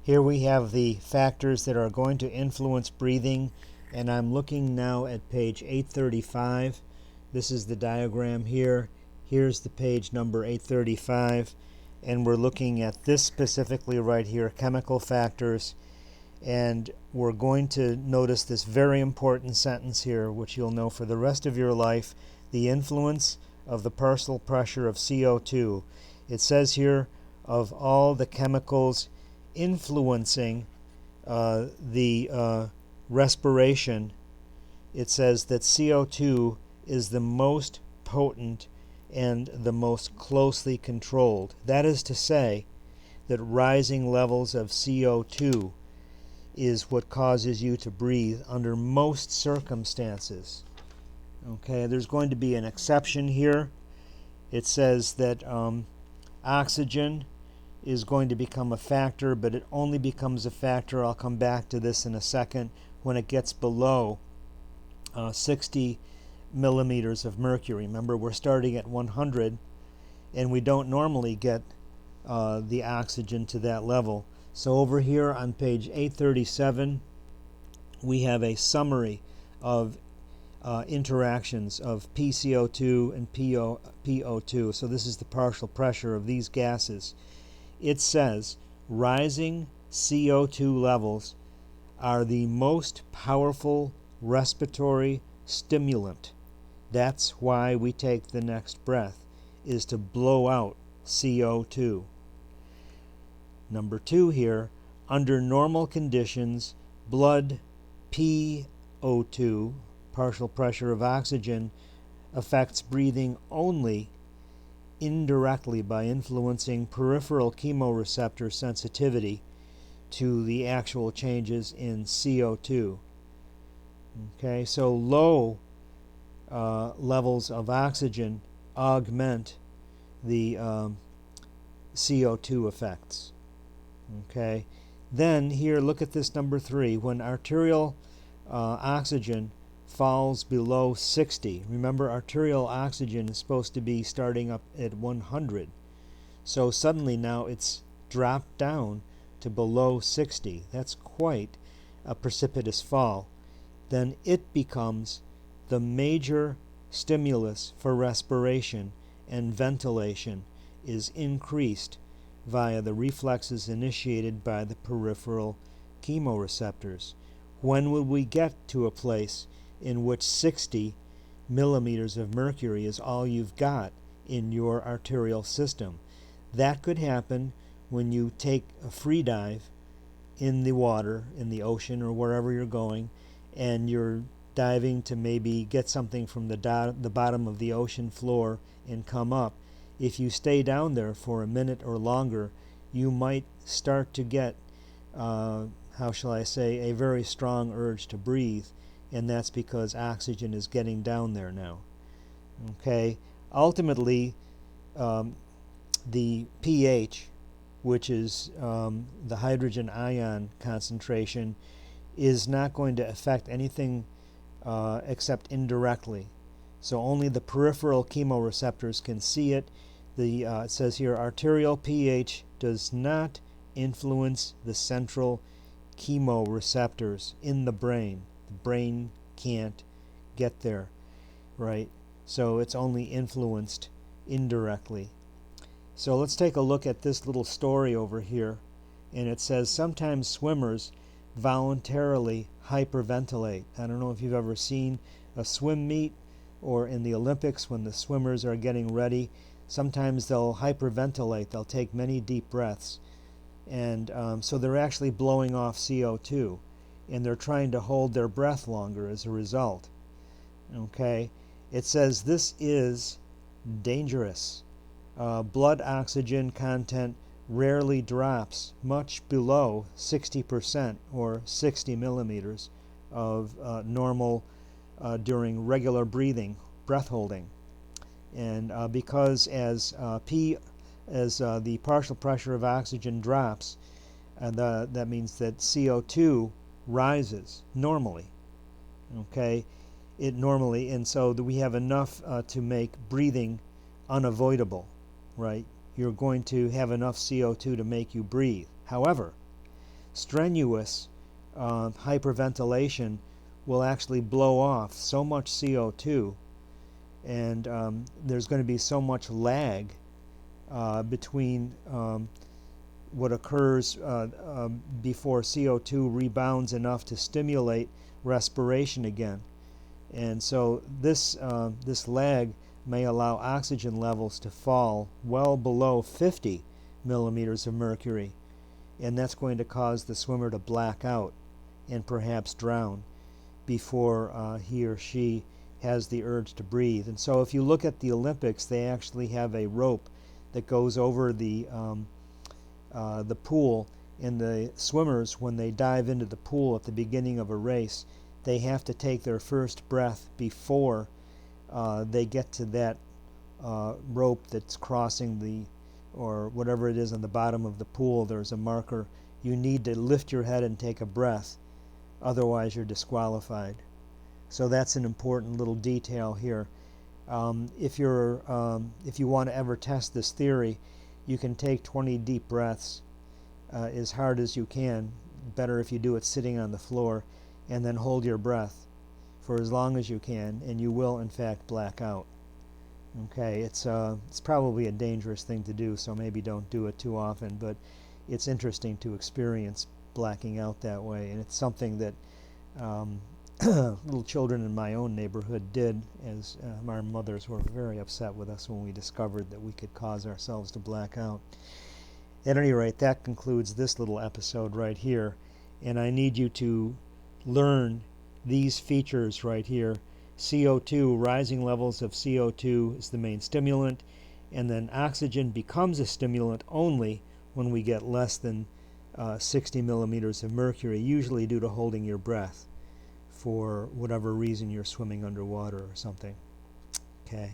Here we have the factors that are going to influence breathing, and I'm looking now at page 835. This is the diagram here. Here's the page number 835, and we're looking at this specifically right here, chemical factors, and we're going to notice this very important sentence here, which you'll know for the rest of your life: the influence of the partial pressure of CO2. It says here, of all the chemicals influencing the respiration, it says that CO2 is the most potent and the most closely controlled. That is to say that rising levels of CO2 is what causes you to breathe under most circumstances. Okay, there's going to be an exception here. It says that oxygen is going to become a factor, but it only becomes a factor, I'll come back to this in a second, when it gets below 60 millimeters of mercury. Remember, we're starting at 100, and we don't normally get the oxygen to that level. So over here on page 837, we have a summary of interactions of PCO2 and PO2. So this is the partial pressure of these gases. It says rising CO2 levels are the most powerful respiratory stimulant. That's why we take the next breath, is to blow out CO2. Number 2 here, under normal conditions, blood PO2, partial pressure of oxygen, affects breathing only indirectly by influencing peripheral chemoreceptor sensitivity to the actual changes in CO2. Okay, so low levels of oxygen augment the CO2 effects. Okay, then here, look at this number 3. When arterial oxygen falls below 60. Remember, arterial oxygen is supposed to be starting up at 100. So suddenly now it's dropped down to below 60. That's quite a precipitous fall. Then it becomes the major stimulus for respiration, and ventilation is increased via the reflexes initiated by the peripheral chemoreceptors. When will we get to a place in which 60 millimeters of mercury is all you've got in your arterial system? That could happen when you take a free dive in the water, in the ocean, or wherever you're going, and you're diving to maybe get something from the bottom of the ocean floor and come up. If you stay down there for a minute or longer, you might start to get, how shall I say, a very strong urge to breathe, and that's because oxygen is getting down there now. Okay, ultimately, the pH, which is the hydrogen ion concentration, is not going to affect anything except indirectly. So only the peripheral chemoreceptors can see it. It says here, arterial pH does not influence the central chemoreceptors in the brain. The brain can't get there, right? So it's only influenced indirectly. So let's take a look at this little story over here. And it says, sometimes swimmers voluntarily hyperventilate. I don't know if you've ever seen a swim meet or in the Olympics when the swimmers are getting ready. Sometimes they'll hyperventilate. They'll take many deep breaths. And so they're actually blowing off CO2. And they're trying to hold their breath longer as a result. Okay? It says this is dangerous. Blood oxygen content rarely drops much below 60% or 60 millimeters of normal during regular breathing, breath holding. And because as the partial pressure of oxygen drops, that means that CO2 rises normally. Okay, it normally, and so we have enough to make breathing unavoidable, right? You're going to have enough CO2 to make you breathe. However, strenuous hyperventilation will actually blow off so much CO2, and there's going to be so much lag between what occurs before CO2 rebounds enough to stimulate respiration again. And so this lag may allow oxygen levels to fall well below 50 millimeters of mercury, and that's going to cause the swimmer to black out and perhaps drown before he or she has the urge to breathe. And so if you look at the Olympics, they actually have a rope that goes over the pool, and the swimmers, when they dive into the pool at the beginning of a race, they have to take their first breath before they get to that rope that's crossing the, or whatever it is on the bottom of the pool. There's a marker. You need to lift your head and take a breath, otherwise you're disqualified. So that's an important little detail here. If you want to ever test this theory, you can take 20 deep breaths as hard as you can. Better if you do it sitting on the floor, and then hold your breath for as long as you can, and you will in fact black out. Okay, it's probably a dangerous thing to do, so maybe don't do it too often, but it's interesting to experience blacking out that way, and it's something that little children in my own neighborhood did, as our mothers were very upset with us when we discovered that we could cause ourselves to black out. At any rate, that concludes this little episode right here, and I need you to learn these features right here. CO2, rising levels of CO2 is the main stimulant, and then oxygen becomes a stimulant only when we get less than 60 millimeters of mercury, usually due to holding your breath for whatever reason you're swimming underwater or something. Okay.